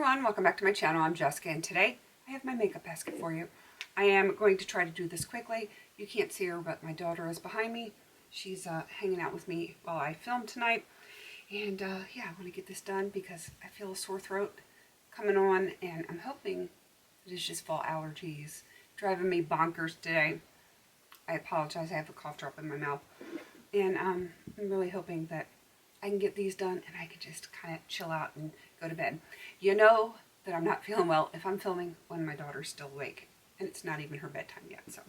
everyone, welcome back to my channel. I'm Jessica and today I have my makeup basket for you. I am going to try to do this quickly. You can't see her, but my daughter is behind me. She's hanging out with me while I film tonight. And yeah, I want to get this done because I feel a sore throat coming on and I'm hoping it is just fall allergies driving me bonkers today. I apologize, I have a cough drop in my mouth. And I'm really hoping that I can get these done and I can just kind of chill out and go to bed. You know that I'm not feeling well if I'm filming when my daughter's still awake and it's not even her bedtime yet. So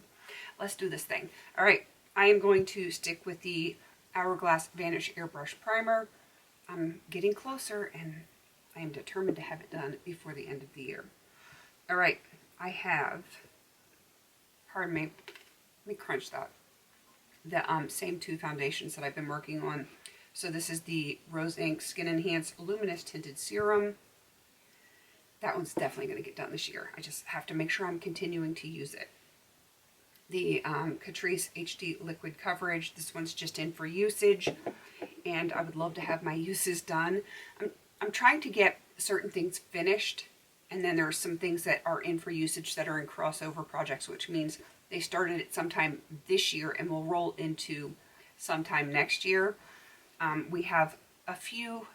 let's do this thing. All right, I am going to stick with the Hourglass Vanish Airbrush Primer. I'm getting closer and I am determined to have it done before the end of the year. All right, I have, pardon me, let me crunch that. The same two foundations that I've been working on. So this is the Rose Inc Skin Enhance Luminous Tinted Serum. That one's definitely going to get done this year. I just have to make sure I'm continuing to use it. The Catrice HD Liquid Coverage. This one's just in for usage. And I would love to have my uses done. I'm trying to get certain things finished. And then there are some things that are in for usage that are in crossover projects, which means they started it sometime this year and will roll into sometime next year. We have a few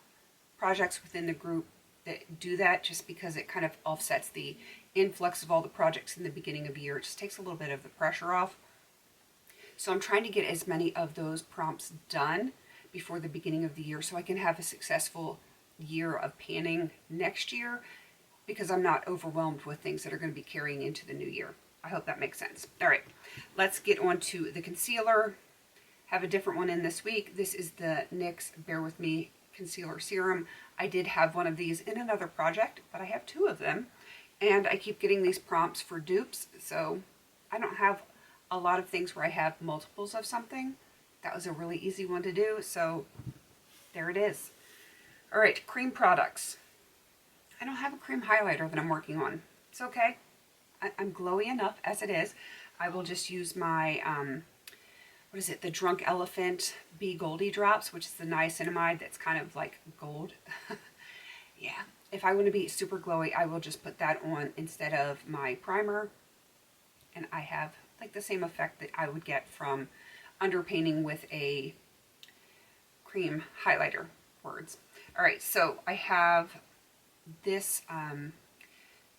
projects within the group that do that just because it kind of offsets the influx of all the projects in the beginning of the year. It just takes a little bit of the pressure off. So I'm trying to get as many of those prompts done before the beginning of the year so I can have a successful year of panning next year because I'm not overwhelmed with things that are going to be carrying into the new year. I hope that makes sense. All right, let's get on to the concealer. Have a different one in this week. This is the NYX Bear With Me Concealer Serum. I did have one of these in another project, but I have two of them. And I keep getting these prompts for dupes, so I don't have a lot of things where I have multiples of something. That was a really easy one to do, so there it is. All right, cream products. I don't have a cream highlighter that I'm working on. It's okay. I'm glowy enough as it is. I will just use my what is it, the Drunk Elephant Be Goldie Drops, which is the niacinamide that's kind of like gold. Yeah, if I want to be super glowy, I will just put that on instead of my primer. And I have like the same effect that I would get from underpainting with a cream highlighter, words. All right, so I have this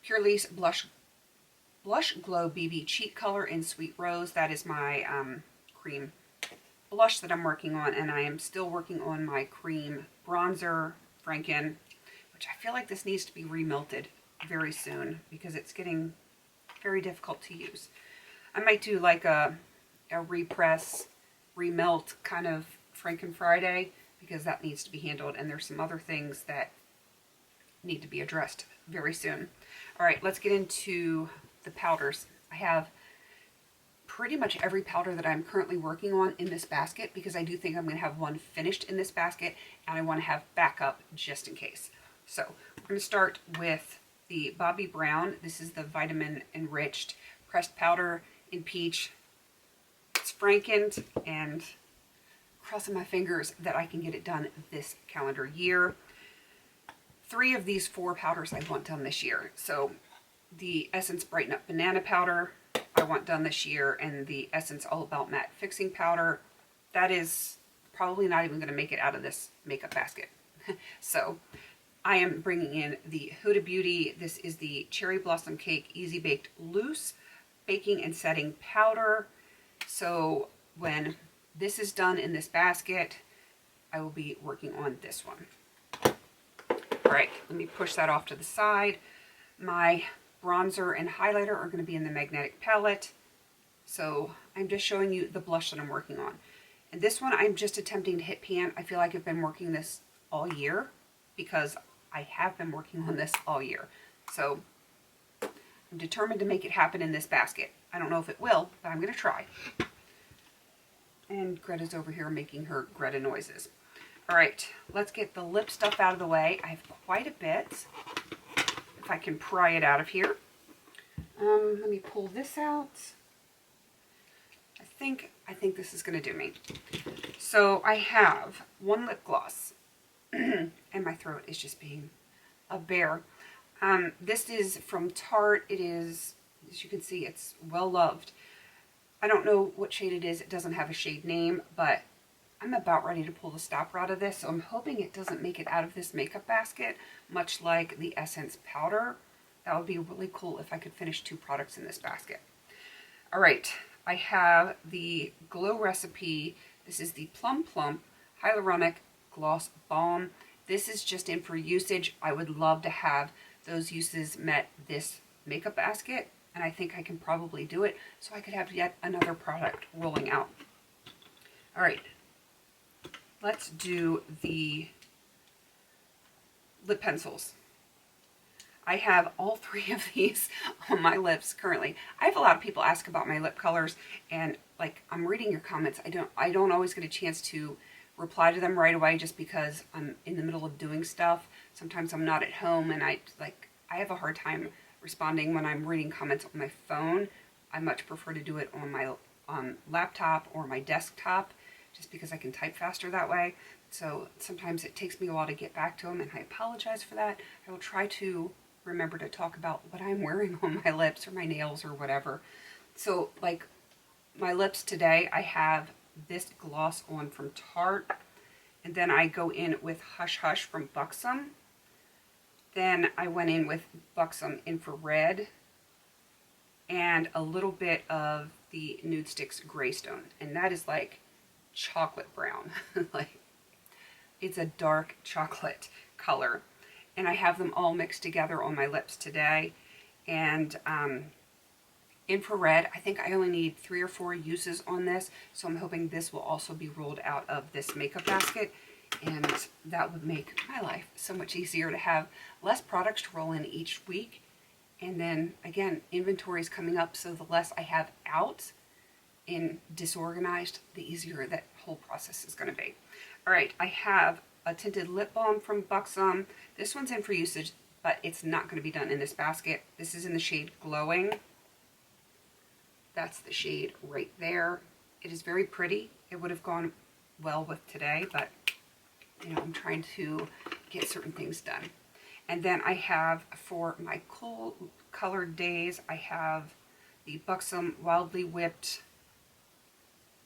Purlisse Blush Glow BB Cheek Color in Sweet Rose. That is my cream blush that I'm working on, and I am still working on my cream bronzer, Franken, which I feel like this needs to be remelted very soon because it's getting very difficult to use. I might do like a repress, remelt kind of Franken Friday because that needs to be handled, and there's some other things that need to be addressed very soon. All right, let's get into the powders. I have pretty much every powder that I'm currently working on in this basket because I do think I'm going to have one finished in this basket and I want to have backup just in case. So we're going to start with the Bobbi Brown. This is the Vitamin Enriched Pressed Powder in Peach. It's Frankened, and crossing my fingers that I can get it done this calendar year. 3 of these 4 powders I want done this year. So the Essence Brighten Up Banana Powder I want done this year, and the Essence All About Matte Fixing Powder. That is probably not even going to make it out of this makeup basket. So I am bringing in the Huda Beauty. This is the Cherry Blossom Cake Easy Baked Loose Baking and Setting Powder. So when this is done in this basket, I will be working on this one. All right, let me push that off to the side. My bronzer and highlighter are going to be in the Magnetic Palette. So I'm just showing you the blush that I'm working on. And this one I'm just attempting to hit pan. I feel like I've been working this all year because I have been working on this all year. So I'm determined to make it happen in this basket. I don't know if it will, but I'm going to try. And Greta's over here making her Greta noises. All right, let's get the lip stuff out of the way. I have quite a bit. If I can pry it out of here. Let me pull this out. I think this is going to do me. So I have one lip gloss, and my throat is just being a bear. This is from Tarte. It is, as you can see, it's well loved. I don't know what shade it is. It doesn't have a shade name, but I'm about ready to pull the stopper out of this, so I'm hoping it doesn't make it out of this makeup basket, much like the Essence powder. That would be really cool if I could finish 2 products in this basket. All right, I have the Glow Recipe. This is the Plum Plump Hyaluronic Gloss Balm. This is just in for usage. I would love to have those uses met this makeup basket, and I think I can probably do it, so I could have yet another product rolling out. All right. Let's do the lip pencils. I have all 3 of these on my lips currently. I have a lot of people ask about my lip colors, and like, I'm reading your comments. I don't always get a chance to reply to them right away just because I'm in the middle of doing stuff. Sometimes I'm not at home, and I have a hard time responding when I'm reading comments on my phone. I much prefer to do it on my laptop or my desktop, just because I can type faster that way. So sometimes it takes me a while to get back to them, and I apologize for that. I will try to remember to talk about what I'm wearing on my lips or my nails or whatever. So like my lips today, I have this gloss on from Tarte, and then I go in with Hush Hush from Buxom. Then I went in with Buxom Infrared and a little bit of the Nudestix Greystone, and that is like chocolate brown. Like, it's a dark chocolate color, and I have them all mixed together on my lips today. And Infrared, I think I only need 3 or 4 uses on this, so I'm hoping this will also be rolled out of this makeup basket, and that would make my life so much easier to have less products to roll in each week. And then again, inventory is coming up, so the less I have out and disorganized, the easier that whole process is going to be. All right, I have a tinted lip balm from Buxom. This one's in for usage, but it's not going to be done in this basket. This is in the shade Glowing. That's the shade right there. It is very pretty. It would have gone well with today, but you know, I'm trying to get certain things done. And then I have, for my cool colored days, I have the Buxom Wildly Whipped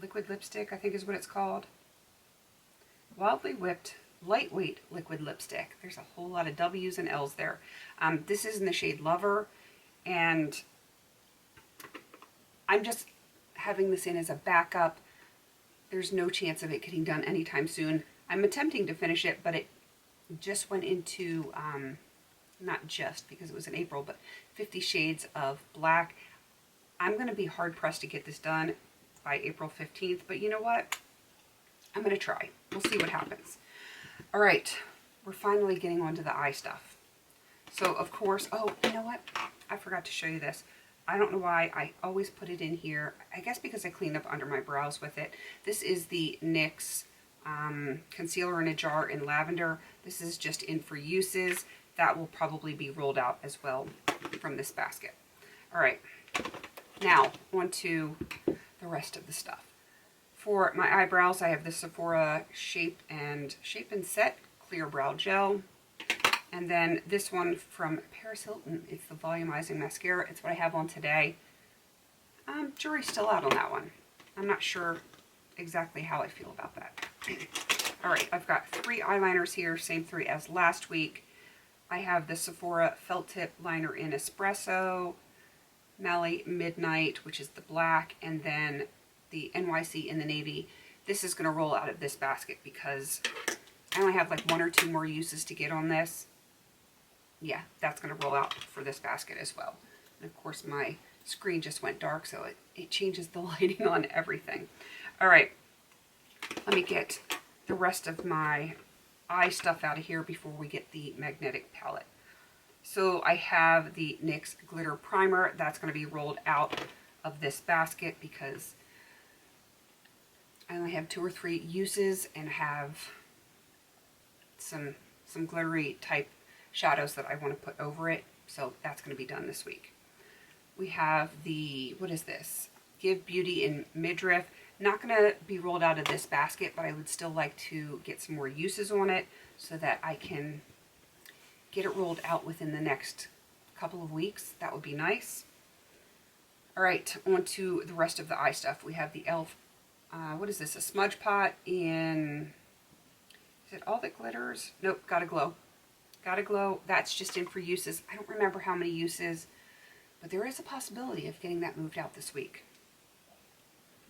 liquid lipstick, I think is what it's called. Wildly Whipped Lightweight Liquid Lipstick. There's a whole lot of W's and L's there. This is in the shade Lover, and I'm just having this in as a backup. There's no chance of it getting done anytime soon. I'm attempting to finish it, but it just went into, not just because it was in April, but 50 Shades of Black. I'm going to be hard pressed to get this done by April 15th, but you know what? I'm going to try. We'll see what happens. All right, we're finally getting on to the eye stuff. So, of course, oh, you know what? I forgot to show you this. I don't know why I always put it in here. I guess because I cleaned up under my brows with it. This is the NYX Concealer in a Jar in Lavender. This is just in for uses. That will probably be rolled out as well from this basket. All right, now on to the rest of the stuff. For my eyebrows, I have the Sephora Shape and Set Clear Brow Gel. And then this one from Paris Hilton. It's the Volumizing Mascara. It's what I have on today. Jury's still out on that one. I'm not sure exactly how I feel about that. All right, I've got 3 eyeliners here, same 3 as last week. I have the Sephora Felt Tip Liner in Espresso, Mally Midnight, which is the black, and then the NYC in the navy. This is going to roll out of this basket because I only have like 1 or 2 more uses to get on this. Yeah, that's going to roll out for this basket as well. And of course my screen just went dark, so it changes the lighting on everything. All right, let me get the rest of my eye stuff out of here before we get the magnetic palette. So I have the NYX Glitter Primer. That's going to be rolled out of this basket because I only have 2 or 3 uses and have some glittery type shadows that I want to put over it. So that's going to be done this week. We have the, what is this? Give Beauty in Midriff. Not going to be rolled out of this basket, but I would still like to get some more uses on it so that I can get it rolled out within the next couple of weeks. That would be nice. All right, on to the rest of the eye stuff. We have the e.l.f. What is this? A smudge pot in... Is it All That Glitters? Nope, Gotta Glow. Gotta Glow. That's just in for uses. I don't remember how many uses, but there is a possibility of getting that moved out this week.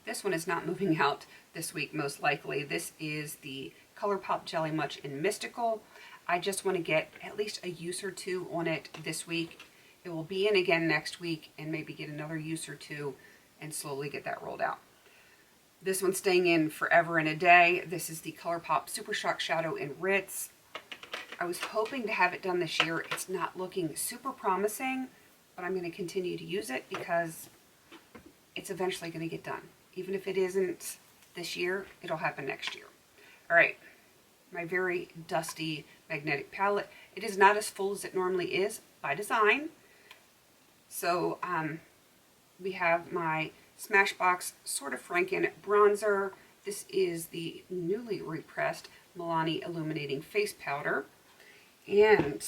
This one is not moving out this week, most likely. This is the ColourPop Jelly Much in Mystical. I just want to get at least a use or two on it this week. It will be in again next week, and maybe get another use or two and slowly get that rolled out. This one's staying in forever and a day. This is the ColourPop Super Shock Shadow in Ritz. I was hoping to have it done this year. It's not looking super promising, but I'm going to continue to use it because it's eventually going to get done. Even if it isn't this year, it'll happen next year. All right, my very dusty magnetic palette. It is not as full as it normally is by design. So we have my Smashbox Sort of Franken bronzer. This is the newly repressed Milani Illuminating Face Powder. And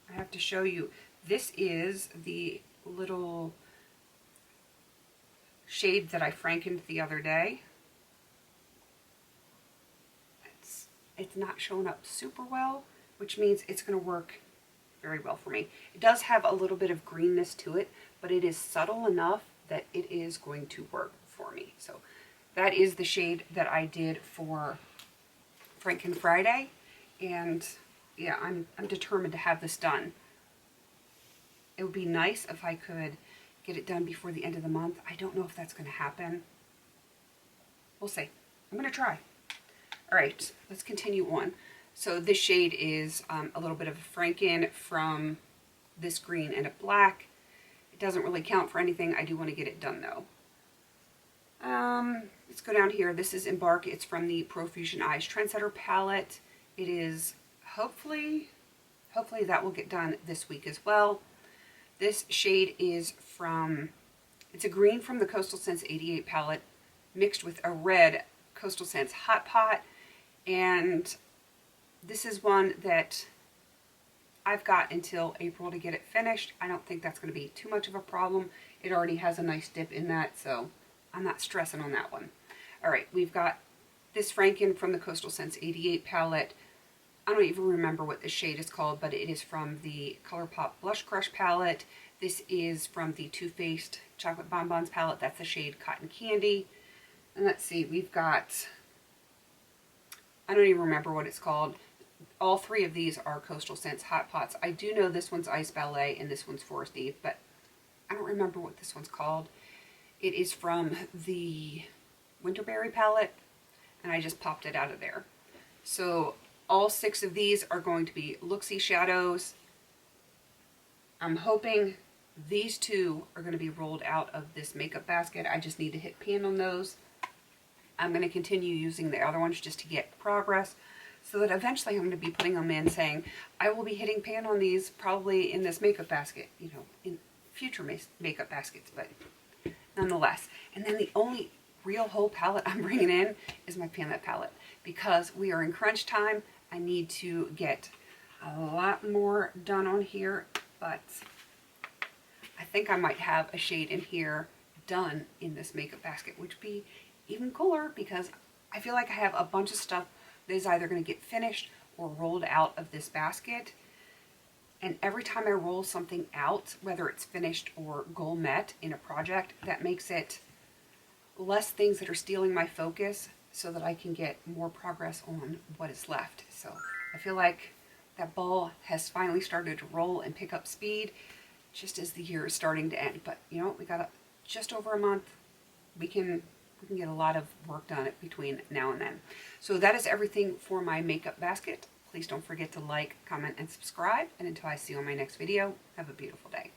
I have to show you, this is the little shade that I frankened the other day. It's not showing up super well, which means it's going to work very well for me. It does have a little bit of greenness to it, but it is subtle enough that it is going to work for me. So that is the shade that I did for Franken Friday, and yeah, I'm determined to have this done. It would be nice if I could get it done before the end of the month. I don't know if that's going to happen. We'll see. I'm going to try. All right, let's continue on. So this shade is a little bit of a Franken from this green and a black. It doesn't really count for anything. I do want to get it done though. Let's go down here. This is Embark. It's from the Profusion Eyes Trendsetter palette. It is hopefully that will get done this week as well. This shade is from, it's a green from the Coastal Scents 88 palette mixed with a red Coastal Scents Hot Pot. And this is one that I've got until April to get it finished. I don't think that's going to be too much of a problem. It already has a nice dip in that, so I'm not stressing on that one. All right, we've got this Franken from the Coastal Scents 88 palette. I don't even remember what this shade is called, but it is from the ColourPop Blush Crush palette. This is from the Too Faced Chocolate Bonbons palette. That's the shade Cotton Candy. And let's see, we've got, I don't even remember what it's called. All three of these are Coastal Scents Hot Pots. I do know this one's Ice Ballet and this one's Forest Eve, but I don't remember what this one's called. It is from the Winterberry palette, and I just popped it out of there. So all 6 of these are going to be Looksy shadows. I'm hoping these 2 are going to be rolled out of this makeup basket. I just need to hit pan on those. I'm going to continue using the other ones just to get progress, so that eventually I'm going to be putting them in saying, I will be hitting pan on these probably in this makeup basket, you know, in future makeup baskets, but nonetheless. And then the only real whole palette I'm bringing in is my Panette palette, because we are in crunch time. I need to get a lot more done on here, but I think I might have a shade in here done in this makeup basket, which would be even cooler, because I feel like I have a bunch of stuff that is either going to get finished or rolled out of this basket. And every time I roll something out, whether it's finished or goal met in a project, that makes it less things that are stealing my focus, so that I can get more progress on what is left. So I feel like that ball has finally started to roll and pick up speed just as the year is starting to end. But you know, we got just over a month. We can get a lot of work done between now and then. So that is everything for my makeup basket. Please don't forget to like, comment, and subscribe. And until I see you on my next video, have a beautiful day.